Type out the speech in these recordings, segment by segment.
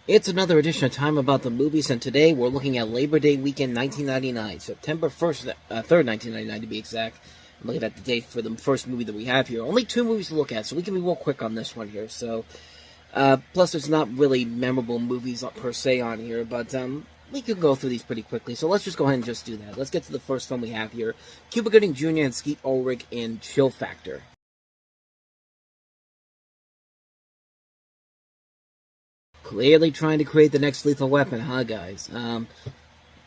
It's another edition of Time About the Movies, and today we're looking at Labor Day weekend 1999, September 1st, 3rd, 1999 to be exact. I'm looking at the date for the first movie that we have here. Only two movies to look at, so we can be real quick on this one here. So, plus there's not really memorable movies per se on here, but we can go through these pretty quickly. So let's just go ahead and just do that. Let's get to the first film we have here. Cuba Gooding Jr. and Skeet Ulrich in Chill Factor. Clearly trying to create the next Lethal Weapon, huh, guys?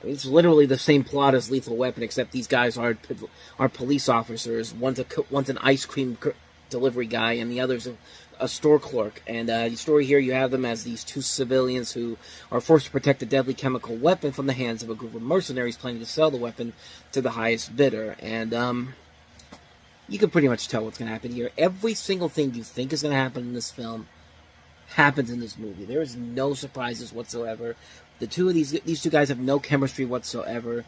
It's literally the same plot as Lethal Weapon, except these guys are police officers. One's an ice cream delivery guy, and the other's a store clerk. And the story here, you have them as these two civilians who are forced to protect a deadly chemical weapon from the hands of a group of mercenaries planning to sell the weapon to the highest bidder. And you can pretty much tell what's going to happen here. Every single thing you think is going to happen in this film happens in this movie. There is no surprises whatsoever. The two of these two guys have no chemistry whatsoever.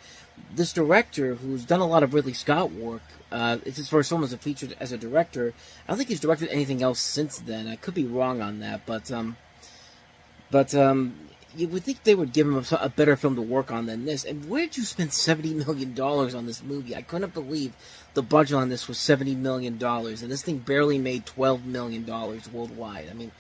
This director, who's done a lot of Ridley Scott work, it's his first film as featured as a director. I don't think he's directed anything else since then. I could be wrong on that, but you would think they would give him a better film to work on than this. And where did you spend $70 million on this movie? I couldn't believe the budget on this was $70 million, and this thing barely made $12 million worldwide. I mean,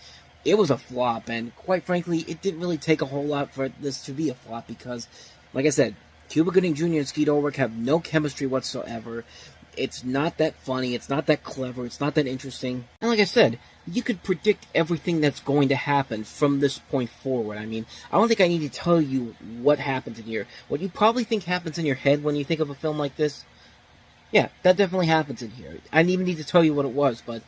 it was a flop, and quite frankly, it didn't really take a whole lot for this to be a flop because, like I said, Cuba Gooding Jr. and Skeet Ulrich have no chemistry whatsoever. It's not that funny, it's not that clever, it's not that interesting. And like I said, you could predict everything that's going to happen from this point forward. I mean, I don't think I need to tell you what happens in here. What you probably think happens in your head when you think of a film like this, yeah, that definitely happens in here. I didn't even need to tell you what it was, but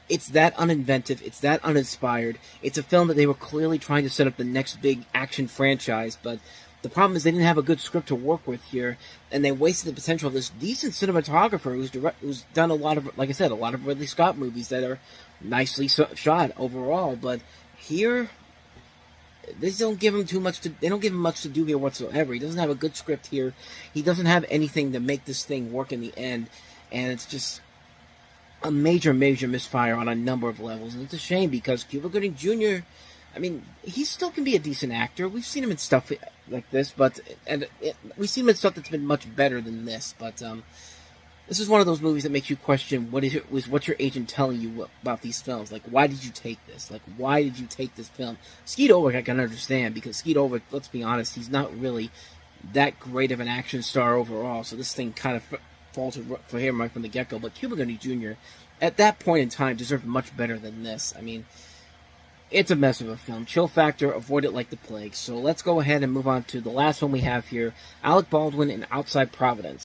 it's that uninventive, it's that uninspired. It's a film that they were clearly trying to set up the next big action franchise, but the problem is they didn't have a good script to work with here, and they wasted the potential of this decent cinematographer who's done a lot of, like I said, a lot of Ridley Scott movies that are nicely shot overall, but here, they don't give him much to do here whatsoever. He doesn't have a good script here. He doesn't have anything to make this thing work in the end, and it's just a major misfire on a number of levels, and it's a shame because Cuba Gooding Jr., I mean, he still can be a decent actor. We've seen him in stuff like this, we've seen him in stuff that's been much better than this, but this is one of those movies that makes you question what's your agent telling you about these films. Like, why did you take this? Like, why did you take this film? Skeet Ulrich I can understand, because Skeet Ulrich, let's be honest, he's not really that great of an action star overall, so this thing kind of faltered for him right from the get-go, but Cuba Gooding Jr., at that point in time, deserved much better than this. I mean, it's a mess of a film. Chill Factor, avoid it like the plague. So let's go ahead and move on to the last one we have here, Alec Baldwin in Outside Providence.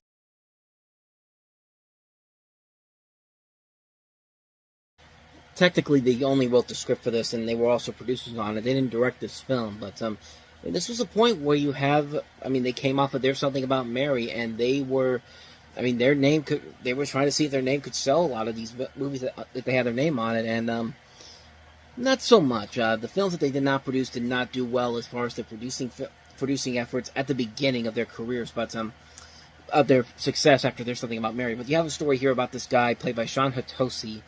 Technically, they only wrote the script for this, and they were also producers on it. They didn't direct this film, but this was a point where you have, they came off of There's Something About Mary, and they were, they were trying to see if their name could sell a lot of these movies that they had their name on it, and not so much. The films that they did not produce did not do well as far as their producing efforts at the beginning of their careers, but of their success after There's Something About Mary. But you have a story here about this guy played by Sean Hatosy,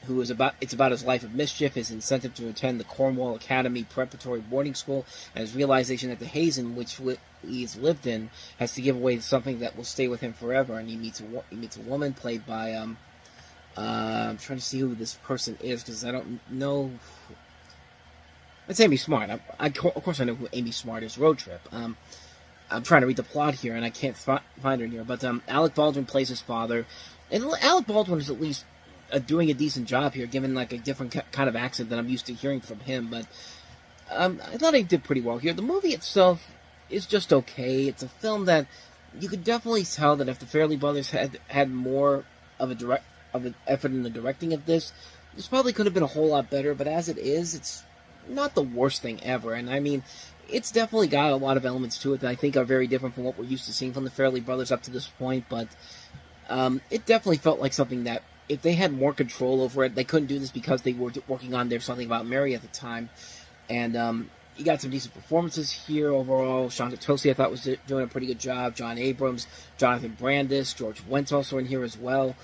it's about his life of mischief, his incentive to attend the Cornwall Academy preparatory boarding school, and his realization that the haze in which he's lived in has to give away something that will stay with him forever. And he meets a woman played by I'm trying to see who this person is because I don't know. It's Amy Smart. Of course I know who Amy Smart is. Road Trip. I'm trying to read the plot here and I can't find her in here. But Alec Baldwin plays his father, and Alec Baldwin is at least doing a decent job here, given like a different kind of accent that I'm used to hearing from him. But I thought he did pretty well here. The movie itself is just okay. It's a film that you could definitely tell that if the Farrelly brothers had more of an effort in the directing of this probably could have been a whole lot better. But as it is, it's not the worst thing ever. And I mean, it's definitely got a lot of elements to it that I think are very different from what we're used to seeing from the Farrelly brothers up to this point. But it definitely felt like something that, if they had more control over it, they couldn't do this because they were working on There's Something About Mary at the time. And you got some decent performances here overall. Sean Hatosy, I thought, was doing a pretty good job. John Abrams, Jonathan Brandis, George Wentz also in here as well.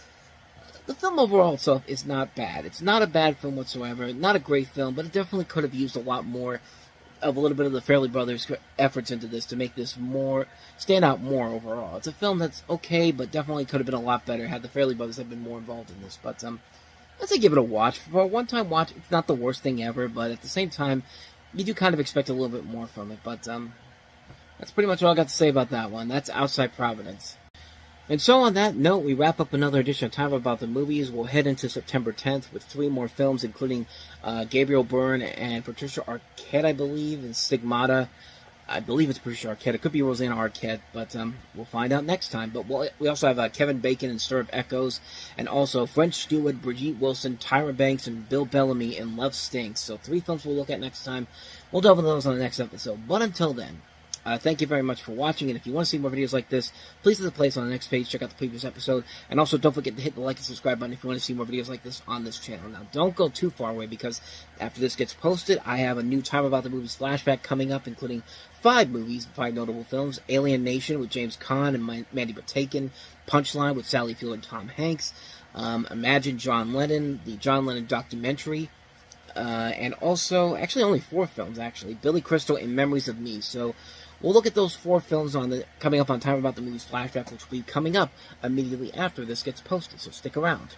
The film overall itself is not bad. It's not a bad film whatsoever. Not a great film, but it definitely could have used a lot more of a little bit of the Fairley Brothers' efforts into this to make this more stand out more overall. It's a film that's okay, but definitely could have been a lot better had the Fairley Brothers have been more involved in this. But I'd say give it a watch. For a one-time watch, it's not the worst thing ever, but at the same time, you do kind of expect a little bit more from it. But that's pretty much all I got to say about that one. That's Outside Providence. And so on that note, we wrap up another edition of Time About the Movies. We'll head into September 10th with 3 more films, including Gabriel Byrne and Patricia Arquette, I believe, and Stigmata. I believe it's Patricia Arquette. It could be Rosanna Arquette, but we'll find out next time. But we also have Kevin Bacon in Stir of Echoes, and also French Stewart, Brigitte Wilson, Tyra Banks, and Bill Bellamy in Love Stinks. So 3 films we'll look at next time. We'll delve into those on the next episode. But until then, thank you very much for watching, and if you want to see more videos like this, please hit the place on the next page, check out the previous episode, and also don't forget to hit the like and subscribe button if you want to see more videos like this on this channel. Now, don't go too far away, because after this gets posted, I have a new Time About the Movies flashback coming up, including 5 movies, 5 notable films: Alien Nation with James Caan and Mandy Patinkin, Punchline with Sally Field and Tom Hanks, Imagine John Lennon, the John Lennon documentary, and also, actually only 4 films, actually, Billy Crystal and Memories of Me. So we'll look at those 4 films coming up on Time About the Movies flashback, which will be coming up immediately after this gets posted, so stick around.